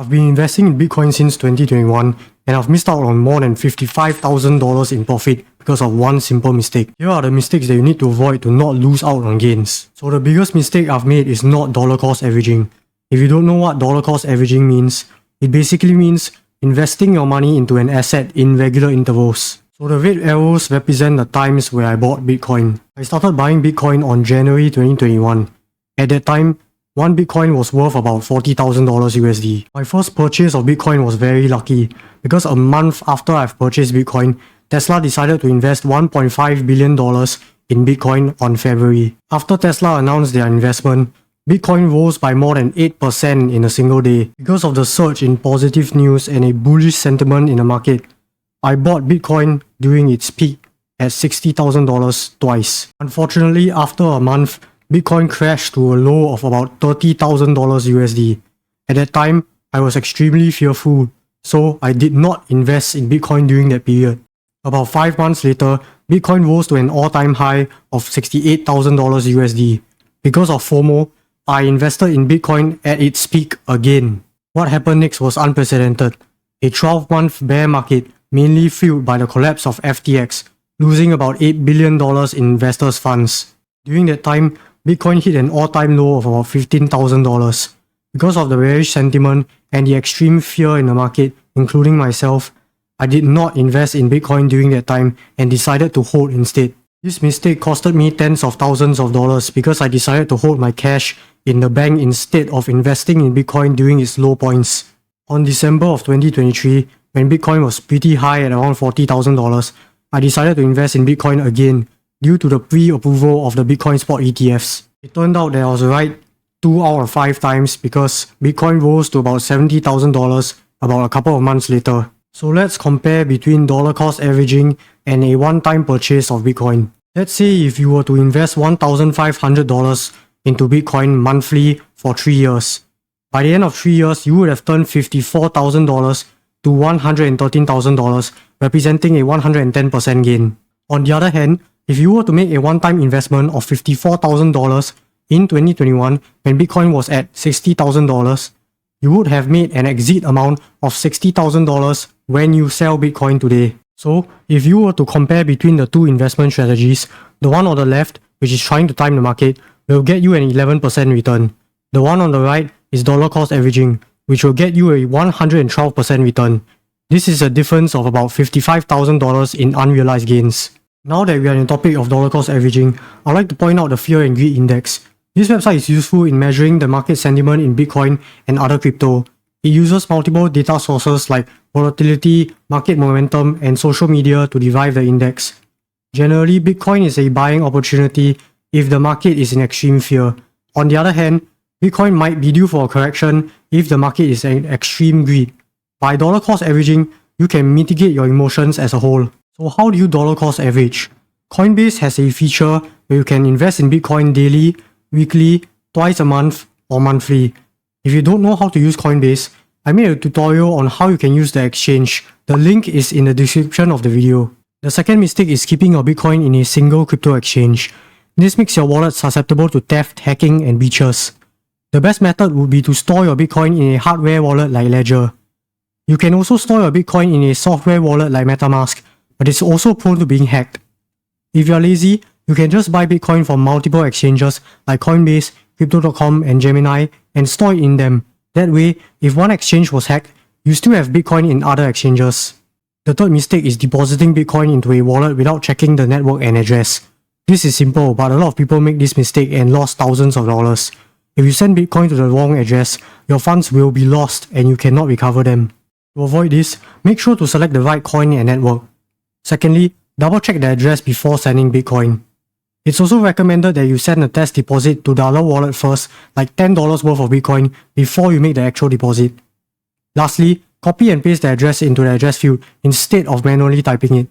I've been investing in Bitcoin since 2021 and I've missed out on more than $55,000 in profit because of one simple mistake. Here are the mistakes that you need to avoid to not lose out on gains. So the biggest mistake I've made is not dollar cost averaging. If you don't know what dollar cost averaging means, it basically means investing your money into an asset in regular intervals. So the red arrows represent the times where I bought Bitcoin. I started buying Bitcoin on January 2021. At that time, one Bitcoin was worth about $40,000 USD. My first purchase of Bitcoin was very lucky because a month after I've purchased Bitcoin, Tesla decided to invest $1.5 billion in Bitcoin on February. After Tesla announced their investment, Bitcoin rose by more than 8% in a single day. Because of the surge in positive news and a bullish sentiment in the market, I bought Bitcoin during its peak at $60,000 twice. Unfortunately, after a month, Bitcoin crashed to a low of about $30,000 USD. At that time, I was extremely fearful, so I did not invest in Bitcoin during that period. About 5 months later, Bitcoin rose to an all-time high of $68,000 USD. Because of FOMO, I invested in Bitcoin at its peak again. What happened next was unprecedented. A 12-month bear market mainly fueled by the collapse of FTX, losing about $8 billion in investors' funds. During that time, Bitcoin hit an all-time low of about $15,000. Because of the bearish sentiment and the extreme fear in the market, including myself, I did not invest in Bitcoin during that time and decided to hold instead. This mistake costed me tens of thousands of dollars because I decided to hold my cash in the bank instead of investing in Bitcoin during its low points. On December of 2023, when Bitcoin was pretty high at around $40,000, I decided to invest in Bitcoin again due to the pre-approval of the Bitcoin spot ETFs. It turned out that I was right 2 out of 5 times because Bitcoin rose to about $70,000 about a couple of months later. So let's compare between dollar cost averaging and a one-time purchase of Bitcoin. Let's say if you were to invest $1,500 into Bitcoin monthly for 3 years. By the end of 3 years, you would have turned $54,000 to $113,000, representing a 110% gain. On the other hand, if you were to make a one-time investment of $54,000 in 2021 when Bitcoin was at $60,000, you would have made an exit amount of $60,000 when you sell Bitcoin today. So, if you were to compare between the two investment strategies, the one on the left, which is trying to time the market, will get you an 11% return. The one on the right is dollar cost averaging, which will get you a 112% return. This is a difference of about $55,000 in unrealized gains. Now that we are on the topic of dollar cost averaging, I'd like to point out the Fear and Greed Index. This website is useful in measuring the market sentiment in Bitcoin and other crypto. It uses multiple data sources like volatility, market momentum, and social media to derive the index. Generally, Bitcoin is a buying opportunity if the market is in extreme fear. On the other hand, Bitcoin might be due for a correction if the market is in extreme greed. By dollar cost averaging, you can mitigate your emotions as a whole. So how do you dollar cost average? Coinbase has a feature where you can invest in Bitcoin daily, weekly, twice a month, or monthly. If you don't know how to use Coinbase, I made a tutorial on how you can use the exchange. The link is in the description of the video. The second mistake is keeping your Bitcoin in a single crypto exchange. This makes your wallet susceptible to theft, hacking, and breaches. The best method would be to store your Bitcoin in a hardware wallet like Ledger. You can also store your Bitcoin in a software wallet like MetaMask, but it's also prone to being hacked. If you're lazy, you can just buy Bitcoin from multiple exchanges like Coinbase, Crypto.com, and Gemini and store it in them. That way, if one exchange was hacked, you still have Bitcoin in other exchanges. The third mistake is depositing Bitcoin into a wallet without checking the network and address. This is simple, but a lot of people make this mistake and lost thousands of dollars. If you send Bitcoin to the wrong address, your funds will be lost and you cannot recover them. To avoid this, make sure to select the right coin and network. Secondly, double check the address before sending Bitcoin. It's also recommended that you send a test deposit to the other wallet first, like $10 worth of Bitcoin, before you make the actual deposit. Lastly, copy and paste the address into the address field instead of manually typing it.